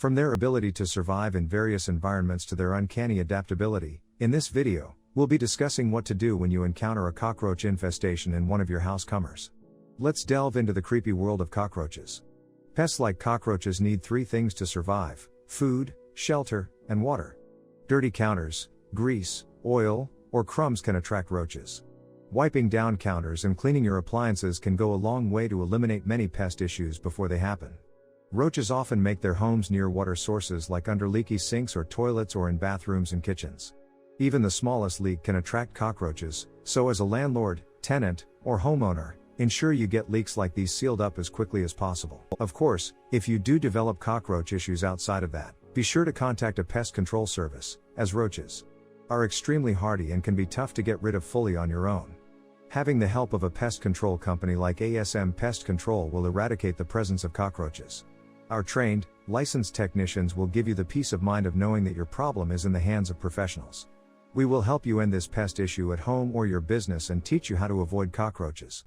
From their ability to survive in various environments to their uncanny adaptability, in this video, we'll be discussing what to do when you encounter a cockroach infestation in one of your house comers. Let's delve into the creepy world of cockroaches. Pests like cockroaches need three things to survive: food, shelter, and water. Dirty counters, grease, oil, or crumbs can attract roaches. Wiping down counters and cleaning your appliances can go a long way to eliminate many pest issues before they happen. Roaches often make their homes near water sources like under leaky sinks or toilets or in bathrooms and kitchens. Even the smallest leak can attract cockroaches, so as a landlord, tenant, or homeowner, ensure you get leaks like these sealed up as quickly as possible. Of course, if you do develop cockroach issues outside of that, be sure to contact a pest control service, as roaches are extremely hardy and can be tough to get rid of fully on your own. Having the help of a pest control company like ASM Pest Control will eradicate the presence of cockroaches. Our trained, licensed technicians will give you the peace of mind of knowing that your problem is in the hands of professionals. We will help you end this pest issue at home or your business and teach you how to avoid cockroaches.